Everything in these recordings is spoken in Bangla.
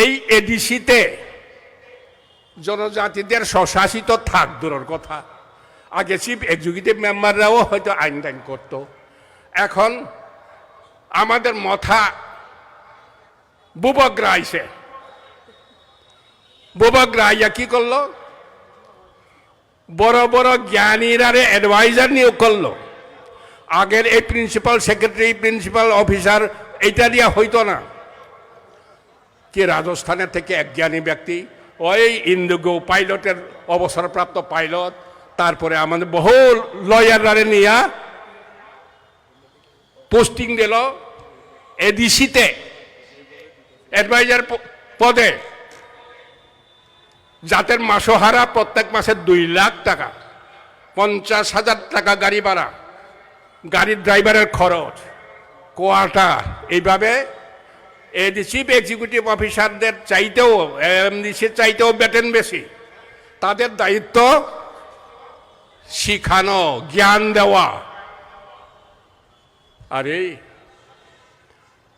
এই এডিসিতে জনজাতিদের স্বশাসিত থাক দূরের কথা, আগে চিফ এক্সিকিউটিভ মেম্বাররাও হয়তো আইন টাইন করত। এখন আমাদের মাথা বুবাগ্রা আইছে, বুবাগ্রা আইয়া কি করলো, বড় বড় জ্ঞানীরারে অ্যাডভাইজার নিয়োগ করলো। আগের এই প্রিন্সিপাল সেক্রেটারি, প্রিন্সিপাল অফিসার এইটা দিয়া হইতো না। কি রাজস্থানের থেকে এক জ্ঞানী ব্যক্তি, ওই ইন্ডিগো পাইলটের অবসরপ্রাপ্ত পাইলট, তারপরে আমাদের বহু লয়াররা নিয়ে পোস্টিং দিল এডিসিতে অ্যাডভাইজার পদে, যাদের মাসহারা প্রত্যেক মাসে 2 লাখ টাকা, 50,000 টাকা গাড়ি ভাড়া, গাড়ির ড্রাইভারের খরচ, কোয়ার্টার, এইভাবে চিফ এক্সিকিউটিভ অফিসারদের চাইতেও, এমডিসির চাইতেও বেতন বেশি। তাদের দায়িত্ব শিখানো, জ্ঞান দেওয়া। আরে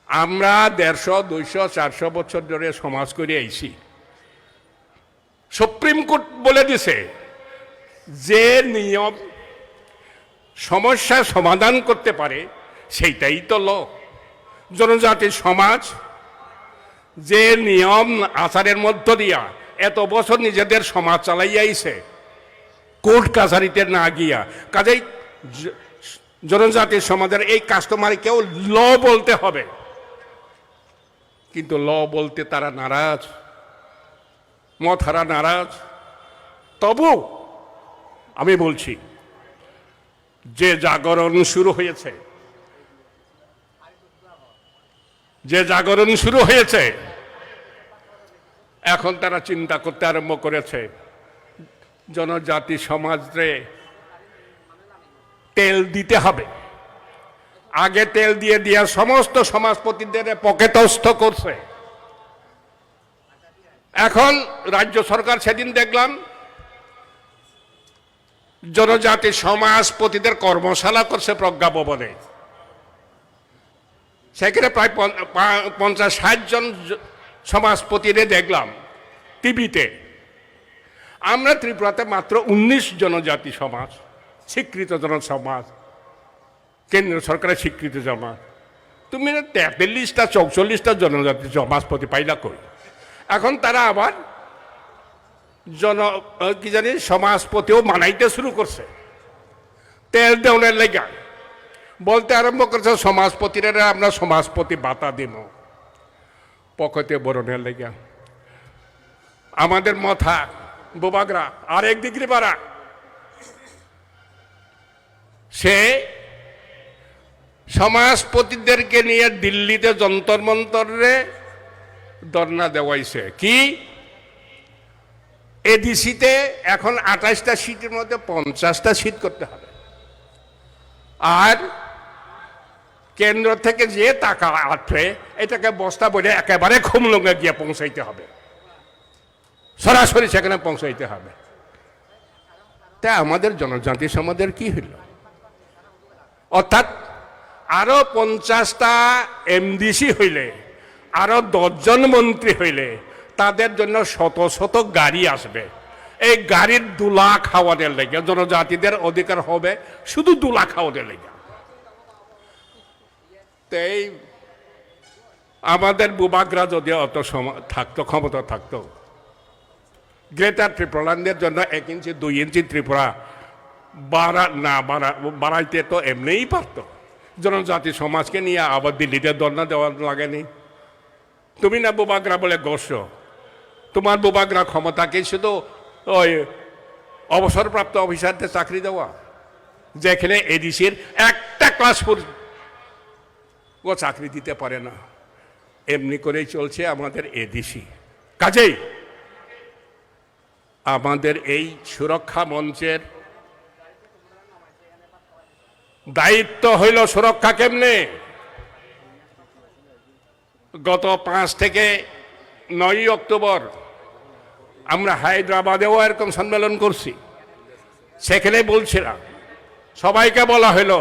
আমরা 150, 200, 400 বছর ধরে সমাজ করে আইছি। সুপ্রিম কোর্ট বলে দিছে যে নিয়ম সমস্যার সমাধান করতে পারে সেইটাই তো ল। জনজাতির সমাজ যে নিয়ম আচারের মধ্য দিয়া এত বছর নিজেদের সমাজ চালাইয়া আইছে, কোর্ট কাছারিতে না গিয়া, কাজেই জনজাতির সমাজের এই কাস্টমারকেও ল বলতে হবে। কিন্তু ল বলতে তারা নারাজ, মথারা নারাজ। তবু আমি বলছি, যে জাগরণ শুরু হয়েছে, যে জাগরণ শুরু হয়েছে, এখন তারা চিন্তা করতে আরম্ভ করেছে জনজাতি সমাজে তেল দিতে হবে। আগে তেল দিয়ে দিয়া সমস্ত সমাজপতিদের পকেটস্থ করছে। এখন রাজ্য সরকার, সেদিন দেখলাম জনজাতি সমাজপতিদের কর্মশালা করছে প্রজ্ঞা ভবনে। সেখানে প্রায় 50-60 জন সমাজপতিরে দেখলাম টিভিতে। আমরা ত্রিপুরাতে মাত্র 19 জনজাতি সমাজ, স্বীকৃত সমাজ, কেন্দ্র সরকারের স্বীকৃত সমাজ। তুমি 43টা 44টা জনজাতি সমাজপতি পাইলা কই? এখন তারা আবার কি জানি সমাজপতিও মানাইতে শুরু করছে। তেল দেওয়ার লেগা বলতে আরম্ভ করছে সমাজপতিরা আমরা সমাজপতি বাতা দিব পকেটে বরণের লেগা। আমাদের মাথা বুবাগ্রা আরেক ডিগ্রি বাড়া, সে সমাজপতিদেরকে নিয়ে দিল্লিতে যন্তর মন্তরে ধর্ণা দেওয়াইছে। কি এডিসিতে এখন 28টা সিটের মধ্যে 50টা সিট করতে হবে, আর কেন্দ্র থেকে যে টাকা আসবে এটাকে বস্তা বলে একেবারে খুমলুঙ্গে গিয়ে পৌঁছাইতে হবে, সরাসরি সেখানে পৌঁছাইতে হবে। তা আমাদের জনজাতি সমাজের কি হইল? অর্থাৎ আরো 50টা এমডিসি হইলে, আরো 10 জন মন্ত্রী হইলে তাদের জন্য শত শত গাড়ি আসবে। এই গাড়ির দুলা খাওয়ানোর লেগে জনজাতিদের অধিকার হবে শুধু দুলা খাওয়ানোর লেগে। তাই আমাদের বুবাগ্রা যদি অত থাকতো, ক্ষমতা থাকতো, গ্রেটার ত্রিপুরাল্যান্ডের জন্য 1 ইঞ্চি 2 ইঞ্চি ত্রিপুরা বাড়াইতে তো এমনিই পারতো। জনজাতি সমাজকে নিয়ে আবার দিল্লিতে ধর্ণা দেওয়া লাগেনি। তুমি না বুবাগ্রা বলে গোষ্ঠ, তোমার বুবাগ্রা ক্ষমতা কি শুধু ওই অবসরপ্রাপ্ত অফিসারদের চাকরি দেওয়া, যেখানে এডিসির একটা ক্লাস 4 ও চাকরি দিতে পারে না। এমনি করেই চলছে আমাদের এডিসি। কাজেই আমাদের এই সুরক্ষা মঞ্চের দায়িত্ব হইল সুরক্ষা কেমনে। গত 5 থেকে 9 অক্টোবর আমরা হায়দ্রাবাদেও এরকম সম্মেলন করছি। সেখানে বলছিলাম, সবাইকে বলা হলো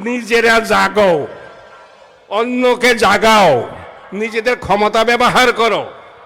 নিজেরা জাগো, অন্যকে জাগাও, নিজেদের ক্ষমতা ব্যবহার করো।